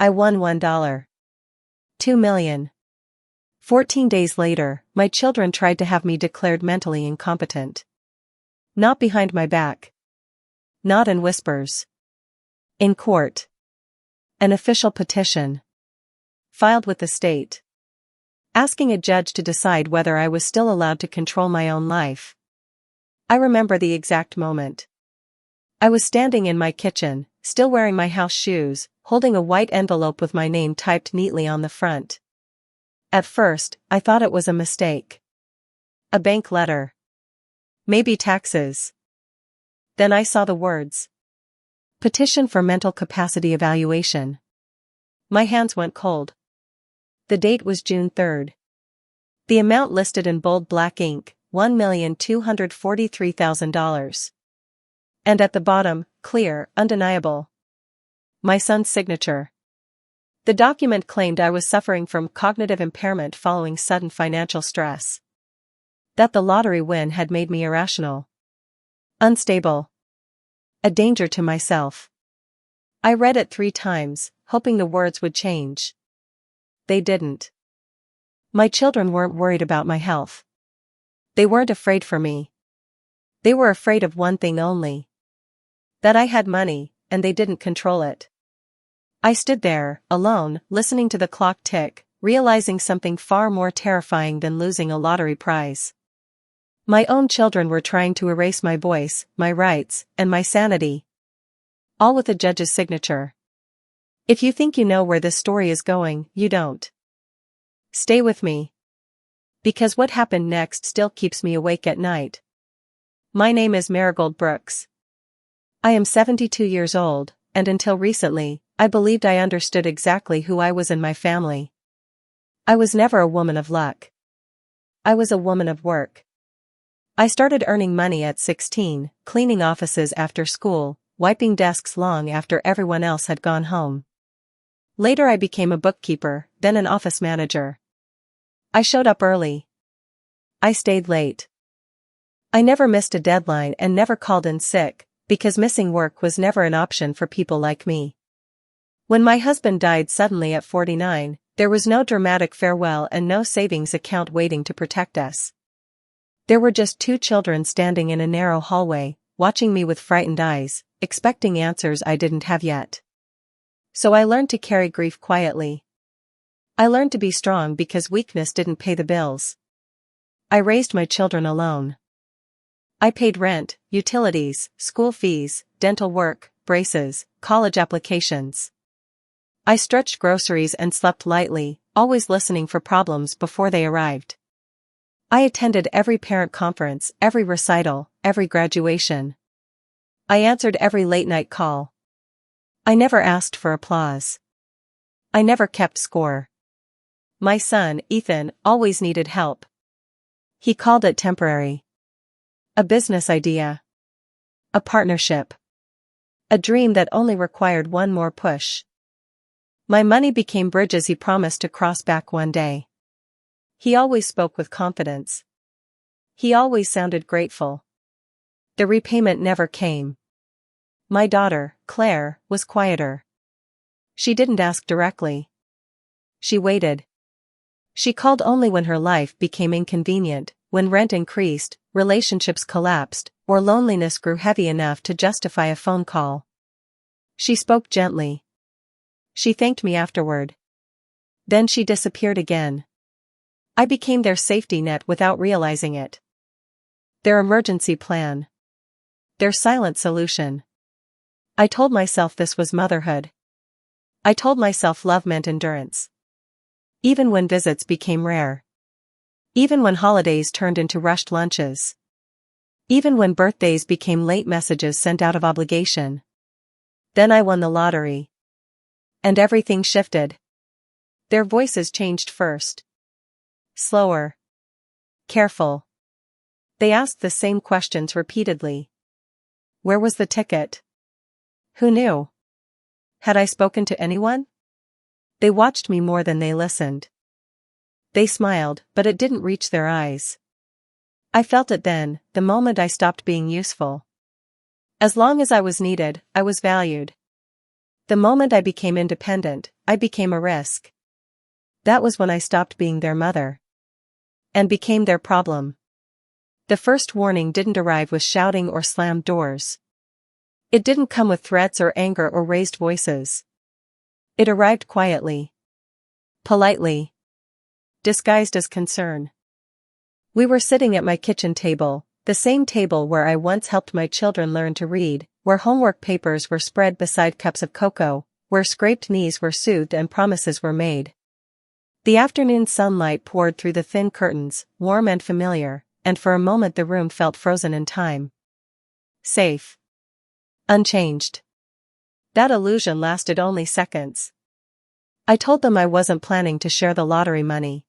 I won $1. 2 million. 14 days later, my children tried to have me declared mentally incompetent. Not behind my back. Not in whispers. In court. An official petition. Filed with the state. Asking a judge to decide whether I was still allowed to control my own life. I remember the exact moment. I was standing in my kitchen, still wearing my house shoes, holding a white envelope with my name typed neatly on the front. At first, I thought it was a mistake. A bank letter. Maybe taxes. Then I saw the words. Petition for mental capacity evaluation. My hands went cold. The date was June 3rd. The amount listed in bold black ink, $1,243,000. And at the bottom, clear, undeniable. My son's signature. The document claimed I was suffering from cognitive impairment following sudden financial stress. That the lottery win had made me irrational. Unstable. A danger to myself. I read it 3 times, hoping the words would change. They didn't. My children weren't worried about my health. They weren't afraid for me. They were afraid of one thing only. That I had money, and they didn't control it. I stood there, alone, listening to the clock tick, realizing something far more terrifying than losing a lottery prize. My own children were trying to erase my voice, my rights, and my sanity. All with a judge's signature. If you think you know where this story is going, you don't. Stay with me. Because what happened next still keeps me awake at night. My name is Marigold Brooks. I am 72 years old, and until recently, I believed I understood exactly who I was in my family. I was never a woman of luck. I was a woman of work. I started earning money at 16, cleaning offices after school, wiping desks long after everyone else had gone home. Later I became a bookkeeper, then an office manager. I showed up early. I stayed late. I never missed a deadline and never called in sick, because missing work was never an option for people like me. When my husband died suddenly at 49, there was no dramatic farewell and no savings account waiting to protect us. There were just 2 children standing in a narrow hallway, watching me with frightened eyes, expecting answers I didn't have yet. So I learned to carry grief quietly. I learned to be strong because weakness didn't pay the bills. I raised my children alone. I paid rent, utilities, school fees, dental work, braces, college applications. I stretched groceries and slept lightly, always listening for problems before they arrived. I attended every parent conference, every recital, every graduation. I answered every late-night call. I never asked for applause. I never kept score. My son, Ethan, always needed help. He called it temporary. A business idea. A partnership. A dream that only required one more push. My money became bridges he promised to cross back one day. He always spoke with confidence. He always sounded grateful. The repayment never came. My daughter, Claire, was quieter. She didn't ask directly. She waited. She called only when her life became inconvenient, when rent increased, relationships collapsed, or loneliness grew heavy enough to justify a phone call. She spoke gently. She thanked me afterward. Then she disappeared again. I became their safety net without realizing it. Their emergency plan. Their silent solution. I told myself this was motherhood. I told myself love meant endurance. Even when visits became rare. Even when holidays turned into rushed lunches. Even when birthdays became late messages sent out of obligation. Then I won the lottery. And everything shifted. Their voices changed first. Slower. Careful. They asked the same questions repeatedly. Where was the ticket? Who knew? Had I spoken to anyone? They watched me more than they listened. They smiled, but it didn't reach their eyes. I felt it then, the moment I stopped being useful. As long as I was needed, I was valued. The moment I became independent, I became a risk. That was when I stopped being their mother. And became their problem. The first warning didn't arrive with shouting or slammed doors. It didn't come with threats or anger or raised voices. It arrived quietly. Politely. Disguised as concern. We were sitting at my kitchen table, the same table where I once helped my children learn to read, where homework papers were spread beside cups of cocoa, where scraped knees were soothed and promises were made. The afternoon sunlight poured through the thin curtains, warm and familiar, and for a moment the room felt frozen in time. Safe. Unchanged. That illusion lasted only seconds. I told them I wasn't planning to share the lottery money.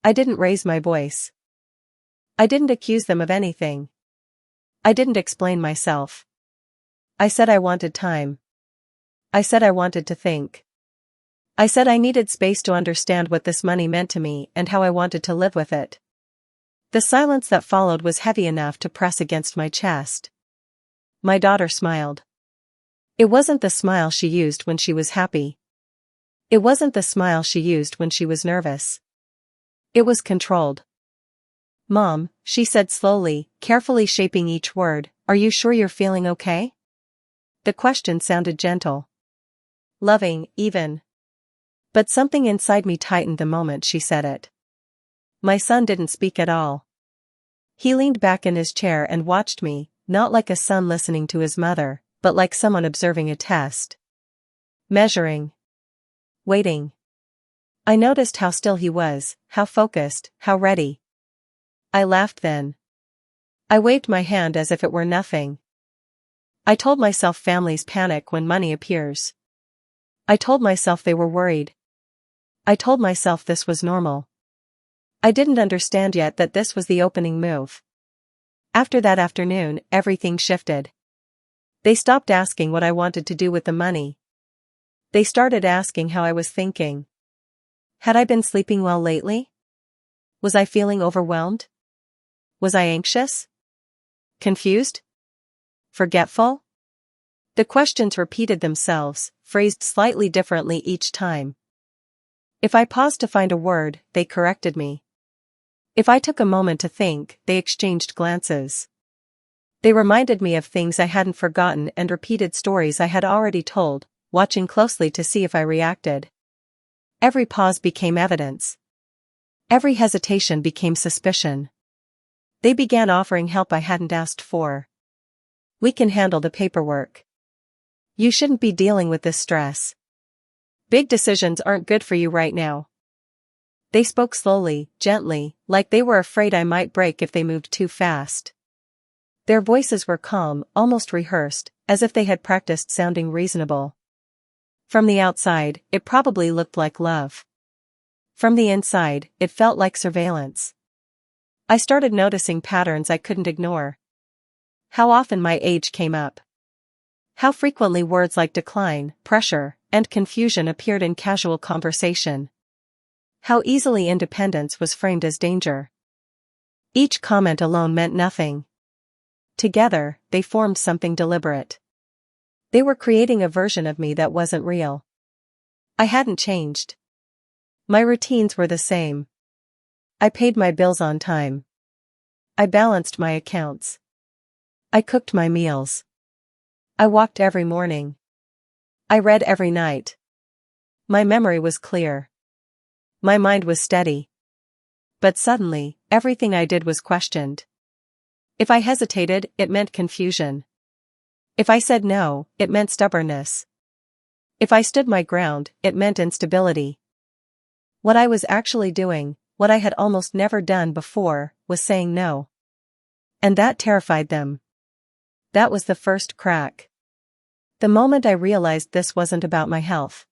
I didn't raise my voice. I didn't accuse them of anything. I didn't explain myself. I said I wanted time. I said I wanted to think. I said I needed space to understand what this money meant to me and how I wanted to live with it. The silence that followed was heavy enough to press against my chest. My daughter smiled. It wasn't the smile she used when she was happy. It wasn't the smile she used when she was nervous. It was controlled. "Mom," she said slowly, carefully shaping each word, "are you sure you're feeling okay?" The question sounded gentle. Loving, even. But something inside me tightened the moment she said it. My son didn't speak at all. He leaned back in his chair and watched me, not like a son listening to his mother, but like someone observing a test. Measuring. Waiting. I noticed how still he was, how focused, how ready. I laughed then. I waved my hand as if it were nothing. I told myself families panic when money appears. I told myself they were worried. I told myself this was normal. I didn't understand yet that this was the opening move. After that afternoon, everything shifted. They stopped asking what I wanted to do with the money. They started asking how I was thinking. Had I been sleeping well lately? Was I feeling overwhelmed? Was I anxious? Confused? Forgetful? The questions repeated themselves, phrased slightly differently each time. If I paused to find a word, they corrected me. If I took a moment to think, they exchanged glances. They reminded me of things I hadn't forgotten and repeated stories I had already told, watching closely to see if I reacted. Every pause became evidence. Every hesitation became suspicion. They began offering help I hadn't asked for. "We can handle the paperwork. You shouldn't be dealing with this stress. Big decisions aren't good for you right now." They spoke slowly, gently, like they were afraid I might break if they moved too fast. Their voices were calm, almost rehearsed, as if they had practiced sounding reasonable. From the outside, it probably looked like love. From the inside, it felt like surveillance. I started noticing patterns I couldn't ignore. How often my age came up. How frequently words like decline, pressure, and confusion appeared in casual conversation. How easily independence was framed as danger. Each comment alone meant nothing. Together, they formed something deliberate. They were creating a version of me that wasn't real. I hadn't changed. My routines were the same. I paid my bills on time. I balanced my accounts. I cooked my meals. I walked every morning. I read every night. My memory was clear. My mind was steady. But suddenly, everything I did was questioned. If I hesitated, it meant confusion. If I said no, it meant stubbornness. If I stood my ground, it meant instability. What I was actually doing, what I had almost never done before, was saying no. And that terrified them. That was the first crack. The moment I realized this wasn't about my health.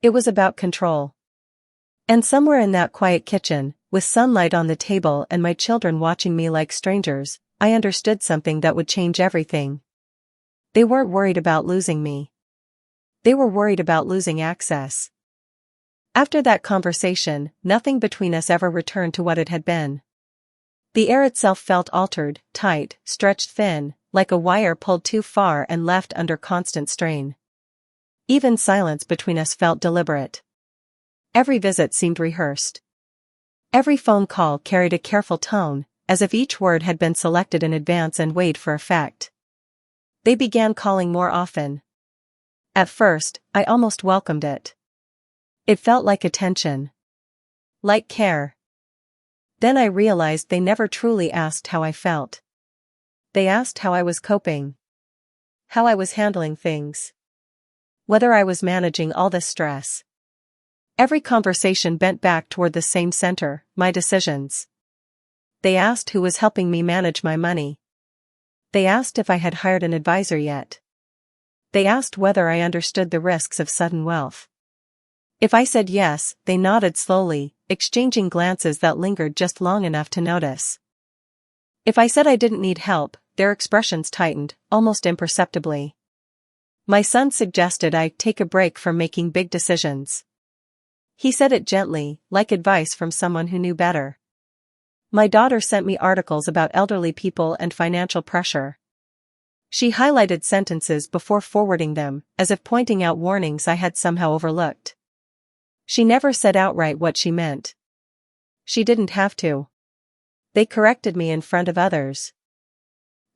It was about control. And somewhere in that quiet kitchen, with sunlight on the table and my children watching me like strangers, I understood something that would change everything. They weren't worried about losing me. They were worried about losing access. After that conversation, nothing between us ever returned to what it had been. The air itself felt altered, tight, stretched thin, like a wire pulled too far and left under constant strain. Even silence between us felt deliberate. Every visit seemed rehearsed. Every phone call carried a careful tone, as if each word had been selected in advance and weighed for effect. They began calling more often. At first, I almost welcomed it. It felt like attention. Like care. Then I realized they never truly asked how I felt. They asked how I was coping. How I was handling things. Whether I was managing all this stress. Every conversation bent back toward the same center, my decisions. They asked who was helping me manage my money. They asked if I had hired an advisor yet. They asked whether I understood the risks of sudden wealth. If I said yes, they nodded slowly, exchanging glances that lingered just long enough to notice. If I said I didn't need help, their expressions tightened, almost imperceptibly. My son suggested I take a break from making big decisions. He said it gently, like advice from someone who knew better. My daughter sent me articles about elderly people and financial pressure. She highlighted sentences before forwarding them, as if pointing out warnings I had somehow overlooked. She never said outright what she meant. She didn't have to. They corrected me in front of others.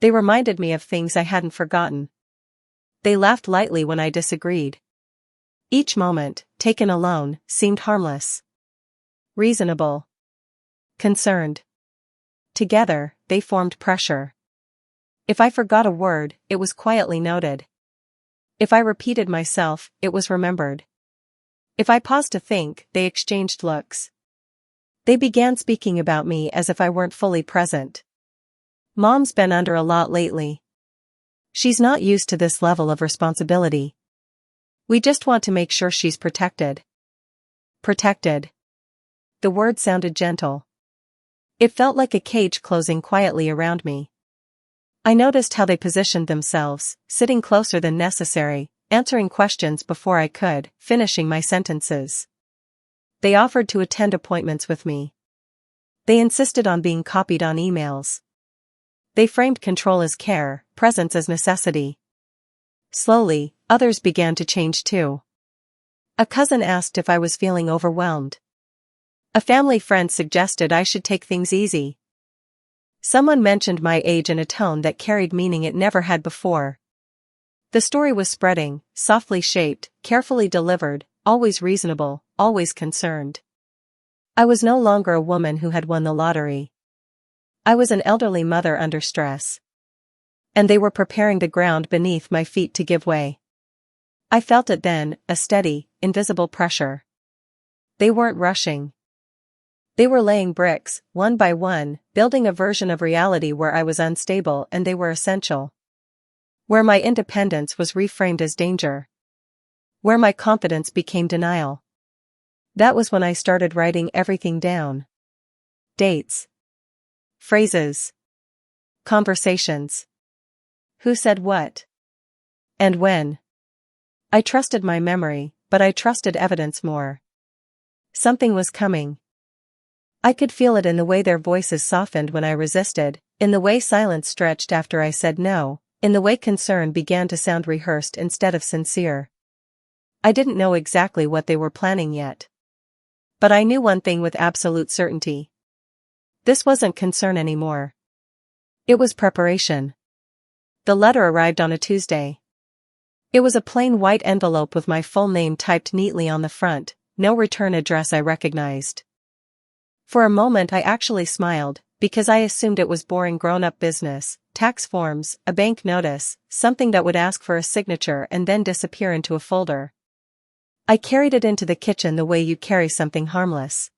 They reminded me of things I hadn't forgotten. They laughed lightly when I disagreed. Each moment, taken alone, seemed harmless. Reasonable. Concerned. Together, they formed pressure. If I forgot a word, it was quietly noted. If I repeated myself, it was remembered. If I paused to think, they exchanged looks. They began speaking about me as if I weren't fully present. Mom's been under a lot lately. She's not used to this level of responsibility. We just want to make sure she's protected. Protected. The word sounded gentle. It felt like a cage closing quietly around me. I noticed how they positioned themselves, sitting closer than necessary, answering questions before I could, finishing my sentences. They offered to attend appointments with me. They insisted on being copied on emails. They framed control as care, presence as necessity. Slowly, others began to change too. A cousin asked if I was feeling overwhelmed. A family friend suggested I should take things easy. Someone mentioned my age in a tone that carried meaning it never had before. The story was spreading, softly shaped, carefully delivered, always reasonable, always concerned. I was no longer a woman who had won the lottery. I was an elderly mother under stress. And they were preparing the ground beneath my feet to give way. I felt it then, a steady, invisible pressure. They weren't rushing. They were laying bricks, one by one, building a version of reality where I was unstable and they were essential. Where my independence was reframed as danger. Where my confidence became denial. That was when I started writing everything down. Dates. Phrases. Conversations. Who said what? And when? I trusted my memory, but I trusted evidence more. Something was coming. I could feel it in the way their voices softened when I resisted, in the way silence stretched after I said no, in the way concern began to sound rehearsed instead of sincere. I didn't know exactly what they were planning yet. But I knew one thing with absolute certainty. This wasn't concern anymore. It was preparation. The letter arrived on a Tuesday. It was a plain white envelope with my full name typed neatly on the front, no return address I recognized. For a moment I actually smiled, because I assumed it was boring grown-up business, tax forms, a bank notice, something that would ask for a signature and then disappear into a folder. I carried it into the kitchen the way you carry something harmless.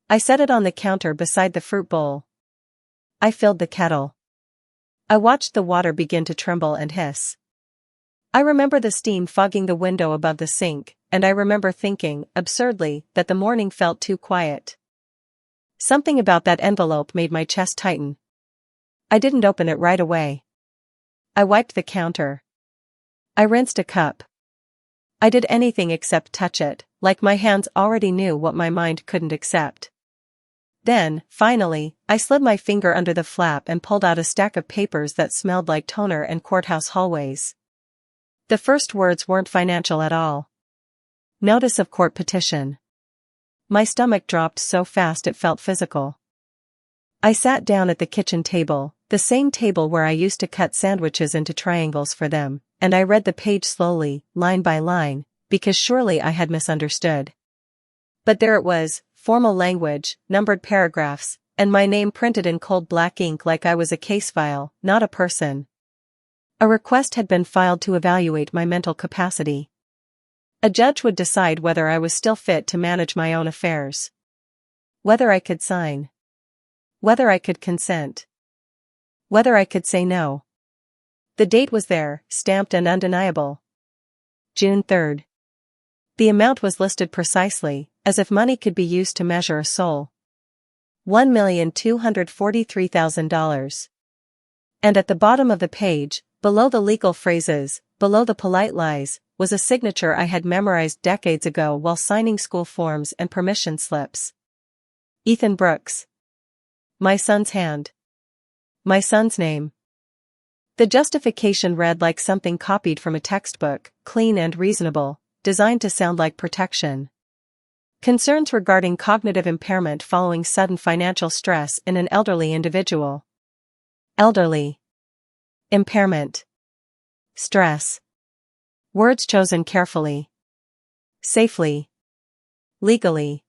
I set it on the counter beside the fruit bowl. I filled the kettle. I watched the water begin to tremble and hiss. I remember the steam fogging the window above the sink, and I remember thinking, absurdly, that the morning felt too quiet. Something about that envelope made my chest tighten. I didn't open it right away. I wiped the counter. I rinsed a cup. I did anything except touch it, like my hands already knew what my mind couldn't accept. Then, finally, I slid my finger under the flap and pulled out a stack of papers that smelled like toner and courthouse hallways. The first words weren't financial at all. Notice of court petition. My stomach dropped so fast it felt physical. I sat down at the kitchen table, the same table where I used to cut sandwiches into triangles for them, and I read the page slowly, line by line, because surely I had misunderstood. But there it was, formal language, numbered paragraphs, and my name printed in cold black ink like I was a case file, not a person. A request had been filed to evaluate my mental capacity. A judge would decide whether I was still fit to manage my own affairs. Whether I could sign. Whether I could consent. Whether I could say no. The date was there, stamped and undeniable. June 3rd. The amount was listed precisely, as if money could be used to measure a soul. $1,243,000. And at the bottom of the page, below the legal phrases, below the polite lies, was a signature I had memorized decades ago while signing school forms and permission slips. Ethan Brooks. My son's hand. My son's name. The justification read like something copied from a textbook, clean and reasonable, designed to sound like protection. Concerns regarding cognitive impairment following sudden financial stress in an elderly individual. Elderly. Impairment. Stress. Words chosen carefully. Safely. Legally.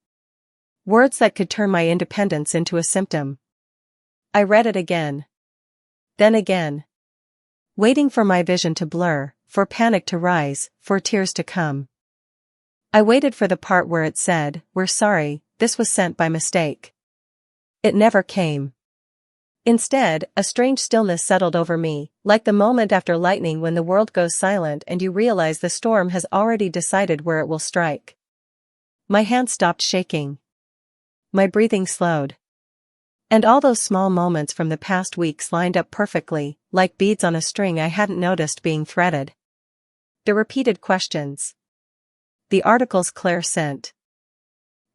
Words that could turn my independence into a symptom. I read it again. Then again. Waiting for my vision to blur, for panic to rise, for tears to come. I waited for the part where it said, "We're sorry, this was sent by mistake." It never came. Instead, a strange stillness settled over me, like the moment after lightning when the world goes silent and you realize the storm has already decided where it will strike. My hand stopped shaking. My breathing slowed. And all those small moments from the past weeks lined up perfectly, like beads on a string I hadn't noticed being threaded. The repeated questions. The articles Claire sent.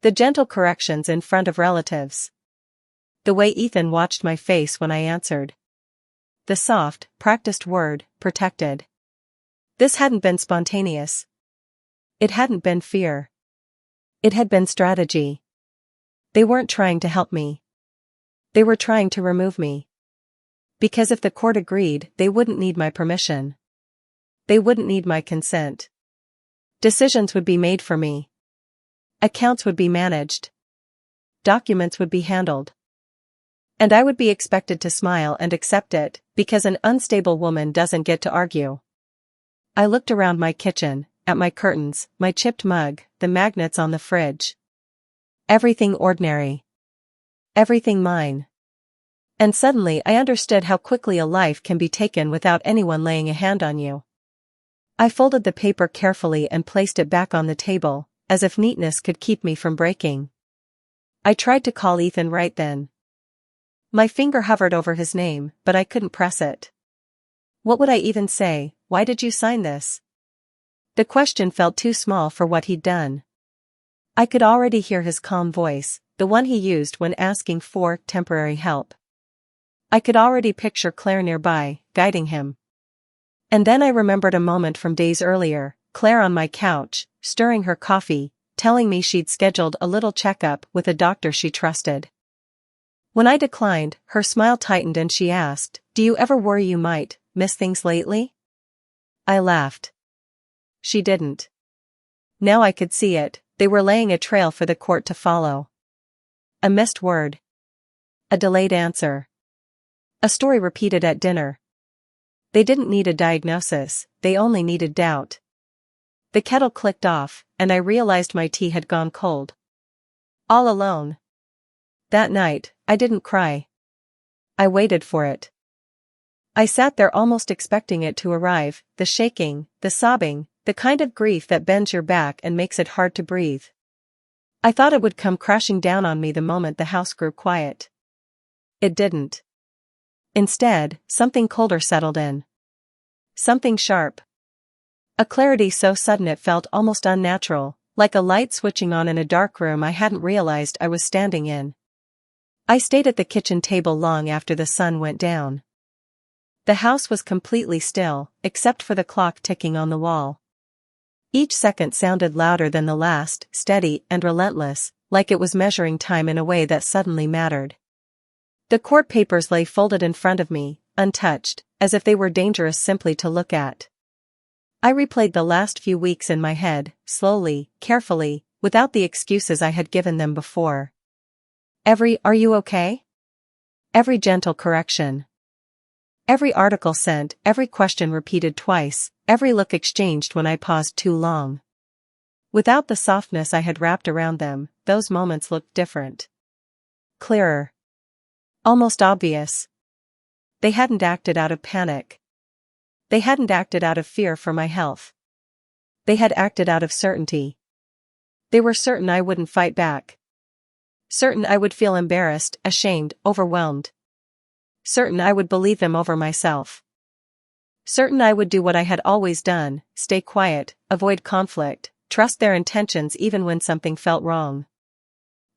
The gentle corrections in front of relatives. The way Ethan watched my face when I answered. The soft, practiced word, protected. This hadn't been spontaneous. It hadn't been fear. It had been strategy. They weren't trying to help me. They were trying to remove me. Because if the court agreed, they wouldn't need my permission. They wouldn't need my consent. Decisions would be made for me. Accounts would be managed. Documents would be handled. And I would be expected to smile and accept it, because an unstable woman doesn't get to argue. I looked around my kitchen, at my curtains, my chipped mug, the magnets on the fridge. Everything ordinary. Everything mine. And suddenly I understood how quickly a life can be taken without anyone laying a hand on you. I folded the paper carefully and placed it back on the table, as if neatness could keep me from breaking. I tried to call Ethan right then. My finger hovered over his name, but I couldn't press it. What would I even say? Why did you sign this? The question felt too small for what he'd done. I could already hear his calm voice, the one he used when asking for temporary help. I could already picture Claire nearby, guiding him. And then I remembered a moment from days earlier, Claire on my couch, stirring her coffee, telling me she'd scheduled a little checkup with a doctor she trusted. When I declined, her smile tightened and she asked, "Do you ever worry you might miss things lately?" I laughed. She didn't. Now I could see it, they were laying a trail for the court to follow. A missed word. A delayed answer. A story repeated at dinner. They didn't need a diagnosis, they only needed doubt. The kettle clicked off, and I realized my tea had gone cold. All alone. That night, I didn't cry. I waited for it. I sat there almost expecting it to arrive, the shaking, the sobbing, the kind of grief that bends your back and makes it hard to breathe. I thought it would come crashing down on me the moment the house grew quiet. It didn't. Instead, something colder settled in. Something sharp. A clarity so sudden it felt almost unnatural, like a light switching on in a dark room I hadn't realized I was standing in. I stayed at the kitchen table long after the sun went down. The house was completely still, except for the clock ticking on the wall. Each second sounded louder than the last, steady and relentless, like it was measuring time in a way that suddenly mattered. The court papers lay folded in front of me, untouched, as if they were dangerous simply to look at. I replayed the last few weeks in my head, slowly, carefully, without the excuses I had given them before. Every "Are you okay?" Every gentle correction. Every article sent, every question repeated twice, every look exchanged when I paused too long. Without the softness I had wrapped around them, those moments looked different. Clearer. Almost obvious. They hadn't acted out of panic. They hadn't acted out of fear for my health. They had acted out of certainty. They were certain I wouldn't fight back. Certain I would feel embarrassed, ashamed, overwhelmed. Certain I would believe them over myself. Certain I would do what I had always done, stay quiet, avoid conflict, trust their intentions even when something felt wrong.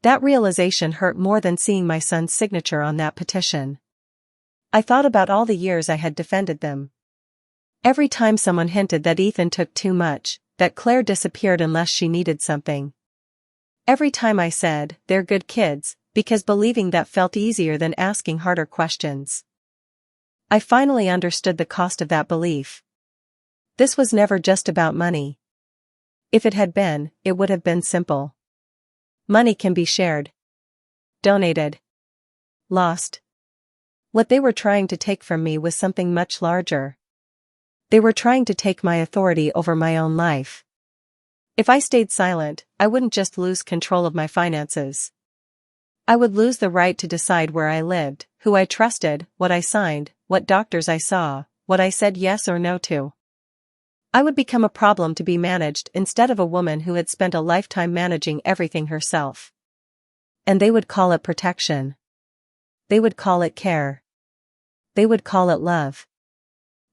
That realization hurt more than seeing my son's signature on that petition. I thought about all the years I had defended them. Every time someone hinted that Ethan took too much, that Claire disappeared unless she needed something. Every time I said, "They're good kids," because believing that felt easier than asking harder questions. I finally understood the cost of that belief. This was never just about money. If it had been, it would have been simple. Money can be shared. Donated. Lost. What they were trying to take from me was something much larger. They were trying to take my authority over my own life. If I stayed silent, I wouldn't just lose control of my finances. I would lose the right to decide where I lived, who I trusted, what I signed, what doctors I saw, what I said yes or no to. I would become a problem to be managed instead of a woman who had spent a lifetime managing everything herself. And they would call it protection. They would call it care. They would call it love.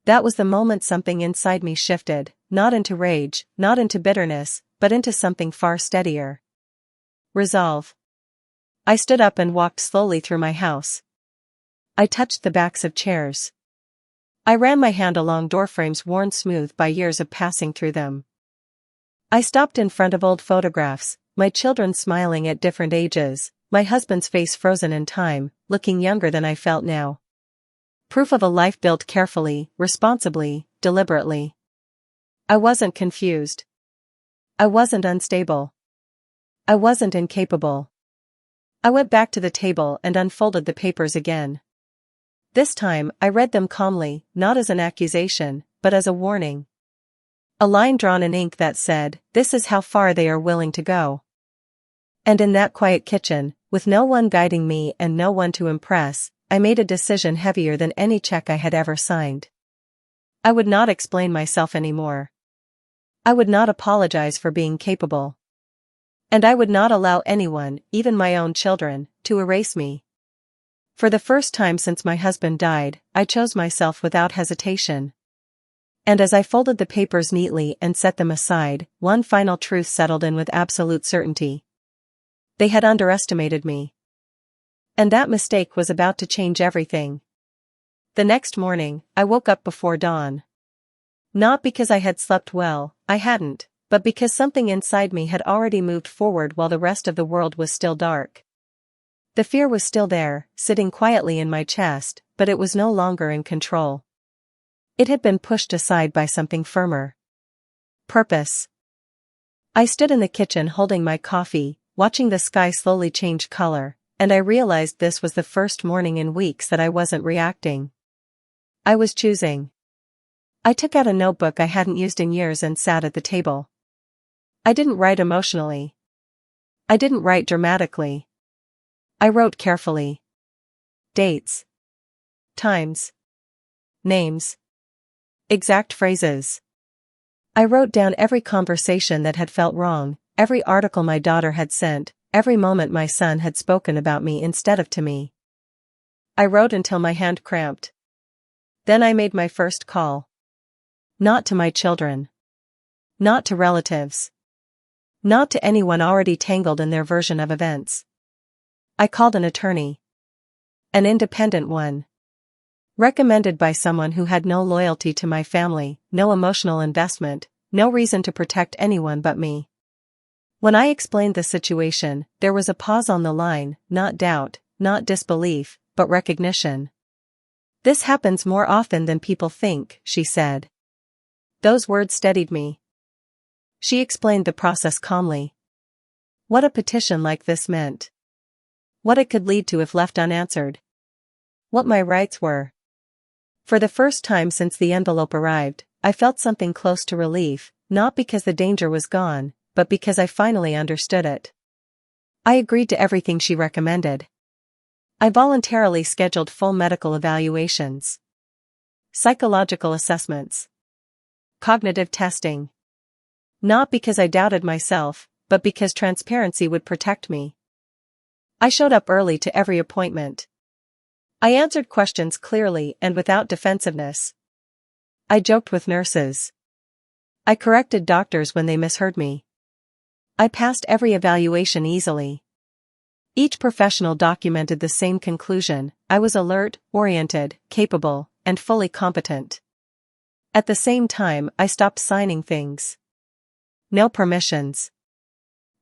That was the moment something inside me shifted, not into rage, not into bitterness, but into something far steadier. Resolve. I stood up and walked slowly through my house. I touched the backs of chairs. I ran my hand along doorframes worn smooth by years of passing through them. I stopped in front of old photographs, my children smiling at different ages, my husband's face frozen in time, looking younger than I felt now. Proof of a life built carefully, responsibly, deliberately. I wasn't confused. I wasn't unstable. I wasn't incapable. I went back to the table and unfolded the papers again. This time, I read them calmly, not as an accusation, but as a warning. A line drawn in ink that said, "This is how far they are willing to go." And in that quiet kitchen, with no one guiding me and no one to impress, I made a decision heavier than any check I had ever signed. I would not explain myself anymore. I would not apologize for being capable. And I would not allow anyone, even my own children, to erase me. For the first time since my husband died, I chose myself without hesitation. And as I folded the papers neatly and set them aside, one final truth settled in with absolute certainty. They had underestimated me. And that mistake was about to change everything. The next morning, I woke up before dawn. Not because I had slept well, I hadn't, but because something inside me had already moved forward while the rest of the world was still dark. The fear was still there, sitting quietly in my chest, but it was no longer in control. It had been pushed aside by something firmer. Purpose. I stood in the kitchen holding my coffee, watching the sky slowly change color, and I realized this was the first morning in weeks that I wasn't reacting. I was choosing. I took out a notebook I hadn't used in years and sat at the table. I didn't write emotionally. I didn't write dramatically. I wrote carefully. Dates. Times. Names. Exact phrases. I wrote down every conversation that had felt wrong, every article my daughter had sent, every moment my son had spoken about me instead of to me. I wrote until my hand cramped. Then I made my first call. Not to my children. Not to relatives. Not to anyone already tangled in their version of events. I called an attorney. An independent one. Recommended by someone who had no loyalty to my family, no emotional investment, no reason to protect anyone but me. When I explained the situation, there was a pause on the line, not doubt, not disbelief, but recognition. "This happens more often than people think," she said. Those words steadied me. She explained the process calmly. What a petition like this meant. What it could lead to if left unanswered. What my rights were. For the first time since the envelope arrived, I felt something close to relief, not because the danger was gone, but because I finally understood it. I agreed to everything she recommended. I voluntarily scheduled full medical evaluations, psychological assessments, cognitive testing. Not because I doubted myself, but because transparency would protect me. I showed up early to every appointment. I answered questions clearly and without defensiveness. I joked with nurses. I corrected doctors when they misheard me. I passed every evaluation easily. Each professional documented the same conclusion: I was alert, oriented, capable, and fully competent. At the same time, I stopped signing things. No permissions.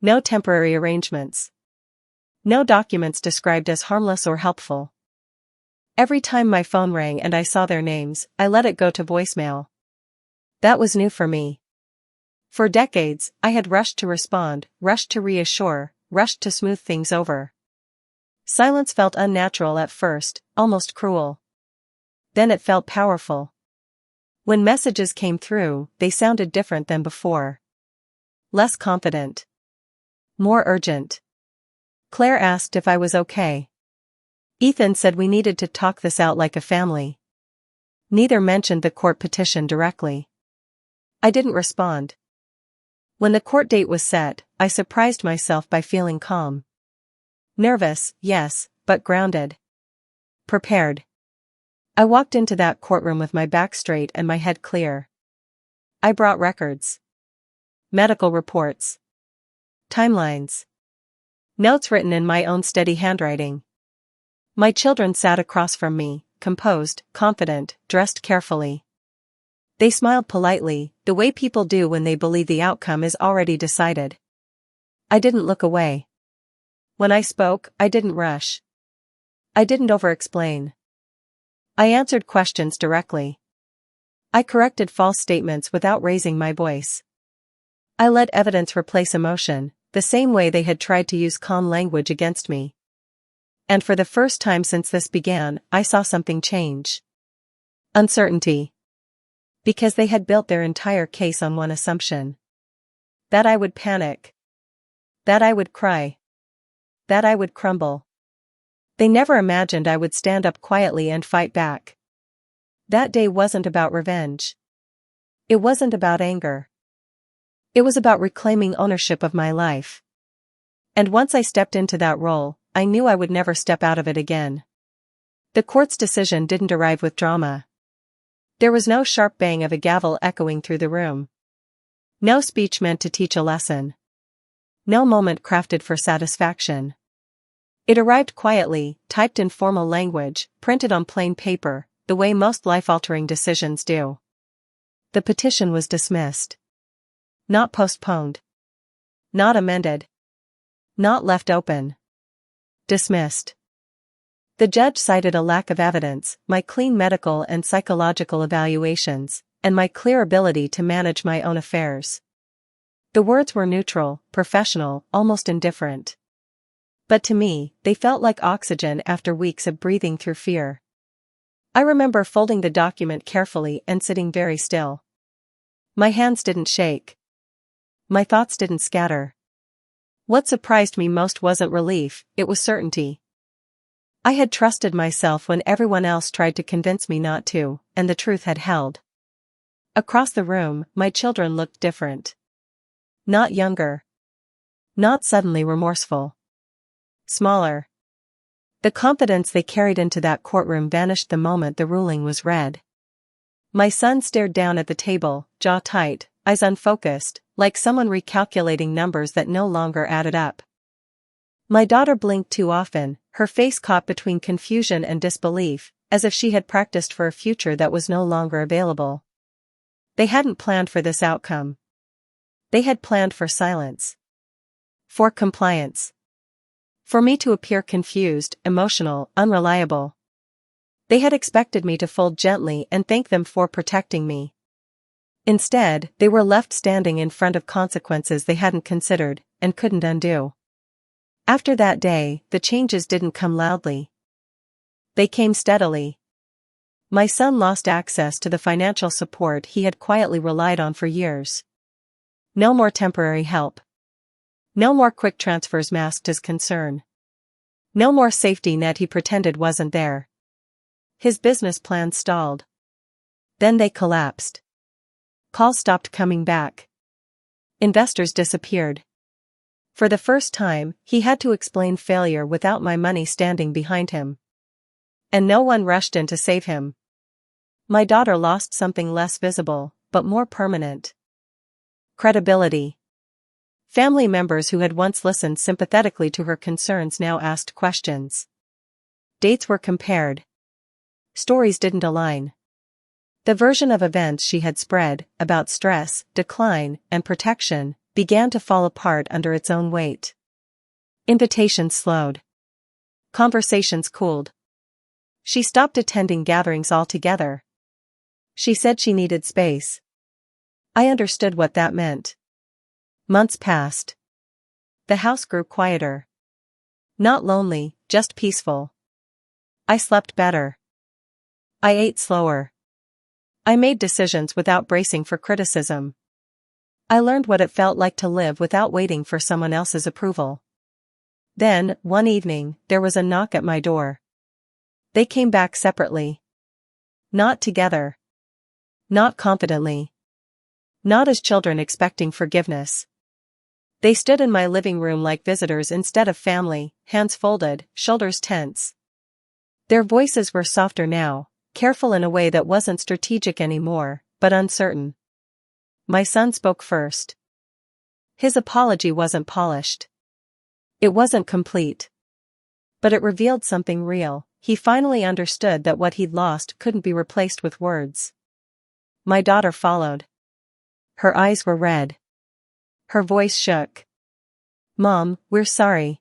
No temporary arrangements. No documents described as harmless or helpful. Every time my phone rang and I saw their names, I let it go to voicemail. That was new for me. For decades, I had rushed to respond, rushed to reassure, rushed to smooth things over. Silence felt unnatural at first, almost cruel. Then it felt powerful. When messages came through, they sounded different than before. Less confident. More urgent. Claire asked if I was okay. Ethan said we needed to talk this out like a family. Neither mentioned the court petition directly. I didn't respond. When the court date was set, I surprised myself by feeling calm. Nervous, yes, but grounded. Prepared. I walked into that courtroom with my back straight and my head clear. I brought records. Medical reports. Timelines. Notes written in my own steady handwriting. My children sat across from me, composed, confident, dressed carefully. They smiled politely, the way people do when they believe the outcome is already decided. I didn't look away. When I spoke, I didn't rush. I didn't over-explain. I answered questions directly. I corrected false statements without raising my voice. I let evidence replace emotion, the same way they had tried to use calm language against me. And for the first time since this began, I saw something change. Uncertainty. Because they had built their entire case on one assumption. That I would panic. That I would cry. That I would crumble. They never imagined I would stand up quietly and fight back. That day wasn't about revenge. It wasn't about anger. It was about reclaiming ownership of my life. And once I stepped into that role, I knew I would never step out of it again. The court's decision didn't arrive with drama. There was no sharp bang of a gavel echoing through the room. No speech meant to teach a lesson. No moment crafted for satisfaction. It arrived quietly, typed in formal language, printed on plain paper, the way most life-altering decisions do. The petition was dismissed. Not postponed. Not amended. Not left open. Dismissed. The judge cited a lack of evidence, my clean medical and psychological evaluations, and my clear ability to manage my own affairs. The words were neutral, professional, almost indifferent. But to me, they felt like oxygen after weeks of breathing through fear. I remember folding the document carefully and sitting very still. My hands didn't shake. My thoughts didn't scatter. What surprised me most wasn't relief, it was certainty. I had trusted myself when everyone else tried to convince me not to, and the truth had held. Across the room, my children looked different. Not younger. Not suddenly remorseful. Smaller. The confidence they carried into that courtroom vanished the moment the ruling was read. My son stared down at the table, jaw tight, eyes unfocused, like someone recalculating numbers that no longer added up. My daughter blinked too often, her face caught between confusion and disbelief, as if she had practiced for a future that was no longer available. They hadn't planned for this outcome. They had planned for silence. For compliance. For me to appear confused, emotional, unreliable. They had expected me to fold gently and thank them for protecting me. Instead, they were left standing in front of consequences they hadn't considered and couldn't undo. After that day, the changes didn't come loudly. They came steadily. My son lost access to the financial support he had quietly relied on for years. No more temporary help. No more quick transfers masked his concern. No more safety net he pretended wasn't there. His business plans stalled. Then they collapsed. Calls stopped coming back. Investors disappeared. For the first time, he had to explain failure without my money standing behind him. And no one rushed in to save him. My daughter lost something less visible, but more permanent. Credibility. Family members who had once listened sympathetically to her concerns now asked questions. Dates were compared. Stories didn't align. The version of events she had spread, about stress, decline, and protection, began to fall apart under its own weight. Invitations slowed. Conversations cooled. She stopped attending gatherings altogether. She said she needed space. I understood what that meant. Months passed. The house grew quieter. Not lonely, just peaceful. I slept better. I ate slower. I made decisions without bracing for criticism. I learned what it felt like to live without waiting for someone else's approval. Then, one evening, there was a knock at my door. They came back separately. Not together. Not confidently. Not as children expecting forgiveness. They stood in my living room like visitors instead of family, hands folded, shoulders tense. Their voices were softer now, careful in a way that wasn't strategic anymore, but uncertain. My son spoke first. His apology wasn't polished. It wasn't complete. But it revealed something real. He finally understood that what he'd lost couldn't be replaced with words. My daughter followed. Her eyes were red. Her voice shook. "Mom, we're sorry."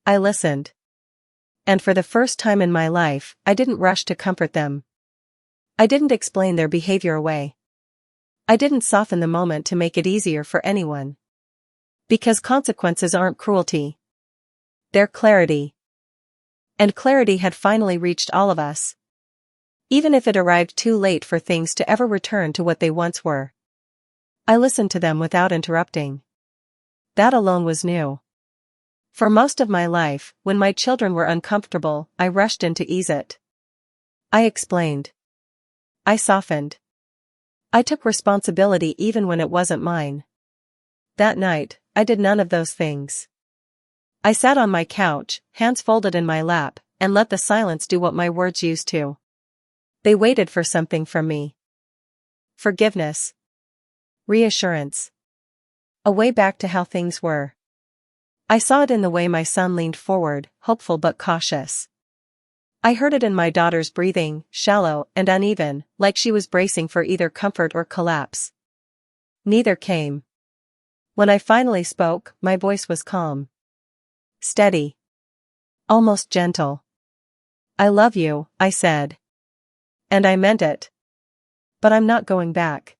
I listened. And for the first time in my life, I didn't rush to comfort them. I didn't explain their behavior away. I didn't soften the moment to make it easier for anyone. Because consequences aren't cruelty. They're clarity. And clarity had finally reached all of us. Even if it arrived too late for things to ever return to what they once were. I listened to them without interrupting. That alone was new. For most of my life, when my children were uncomfortable, I rushed in to ease it. I explained. I softened. I took responsibility even when it wasn't mine. That night, I did none of those things. I sat on my couch, hands folded in my lap, and let the silence do what my words used to. They waited for something from me. Forgiveness. Reassurance. A way back to how things were. I saw it in the way my son leaned forward, hopeful but cautious. I heard it in my daughter's breathing, shallow and uneven, like she was bracing for either comfort or collapse. Neither came. When I finally spoke, my voice was calm. Steady. Almost gentle. "I love you," I said. And I meant it. But I'm not going back.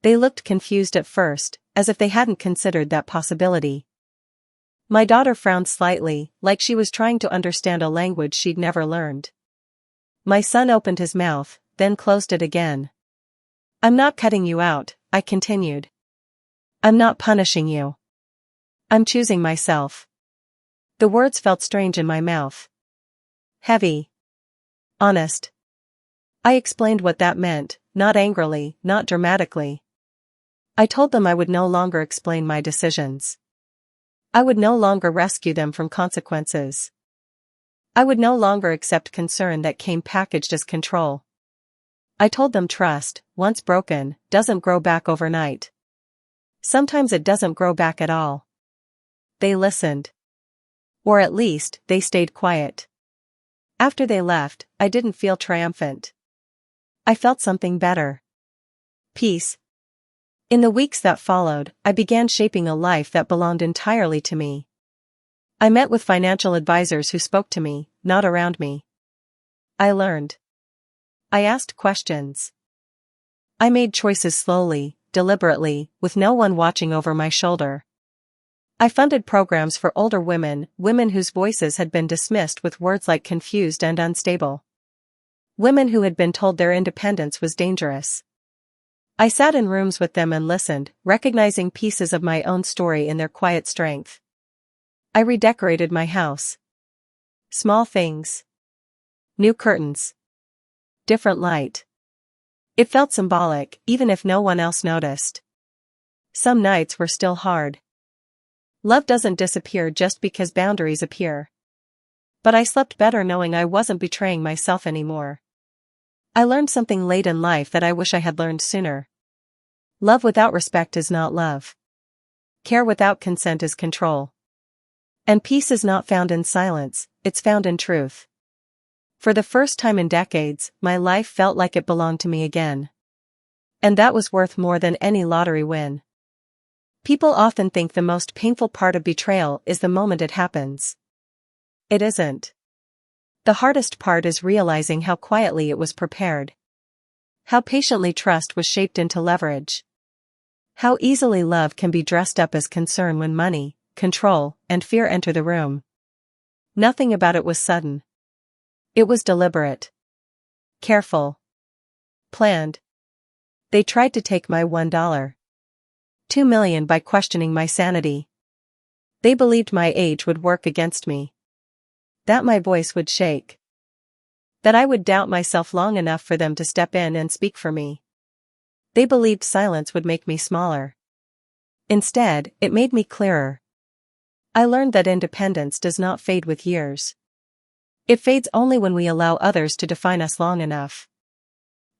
They looked confused at first, as if they hadn't considered that possibility. My daughter frowned slightly, like she was trying to understand a language she'd never learned. My son opened his mouth, then closed it again. "I'm not cutting you out," I continued. "I'm not punishing you. I'm choosing myself." The words felt strange in my mouth. Heavy. Honest. I explained what that meant, not angrily, not dramatically. I told them I would no longer explain my decisions. I would no longer rescue them from consequences. I would no longer accept concern that came packaged as control. I told them trust, once broken, doesn't grow back overnight. Sometimes it doesn't grow back at all. They listened. Or at least, they stayed quiet. After they left, I didn't feel triumphant. I felt something better. Peace. In the weeks that followed, I began shaping a life that belonged entirely to me. I met with financial advisors who spoke to me, not around me. I learned. I asked questions. I made choices slowly, deliberately, with no one watching over my shoulder. I funded programs for older women, women whose voices had been dismissed with words like confused and unstable. Women who had been told their independence was dangerous. I sat in rooms with them and listened, recognizing pieces of my own story in their quiet strength. I redecorated my house. Small things. New curtains. Different light. It felt symbolic, even if no one else noticed. Some nights were still hard. Love doesn't disappear just because boundaries appear. But I slept better knowing I wasn't betraying myself anymore. I learned something late in life that I wish I had learned sooner. Love without respect is not love. Care without consent is control. And peace is not found in silence, it's found in truth. For the first time in decades, my life felt like it belonged to me again. And that was worth more than any lottery win. People often think the most painful part of betrayal is the moment it happens. It isn't. The hardest part is realizing how quietly it was prepared. How patiently trust was shaped into leverage. How easily love can be dressed up as concern when money, control, and fear enter the room. Nothing about it was sudden. It was deliberate. Careful. Planned. They tried to take my $1. $2 million by questioning my sanity. They believed my age would work against me. That my voice would shake. That I would doubt myself long enough for them to step in and speak for me. They believed silence would make me smaller. Instead, it made me clearer. I learned that independence does not fade with years. It fades only when we allow others to define us long enough.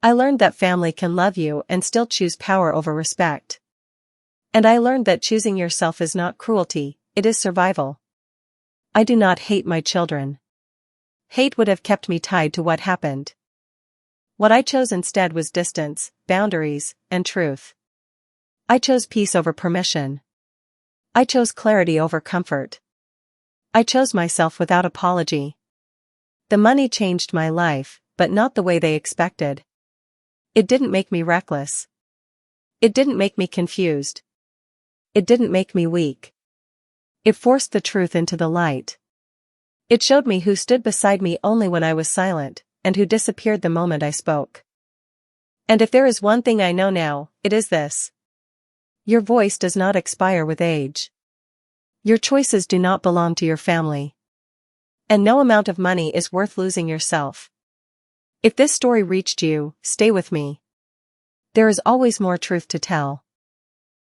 I learned that family can love you and still choose power over respect. And I learned that choosing yourself is not cruelty, it is survival. I do not hate my children. Hate would have kept me tied to what happened. What I chose instead was distance, boundaries, and truth. I chose peace over permission. I chose clarity over comfort. I chose myself without apology. The money changed my life, but not the way they expected. It didn't make me reckless. It didn't make me confused. It didn't make me weak. It forced the truth into the light. It showed me who stood beside me only when I was silent, and who disappeared the moment I spoke. And if there is one thing I know now, it is this. Your voice does not expire with age. Your choices do not belong to your family. And no amount of money is worth losing yourself. If this story reached you, stay with me. There is always more truth to tell.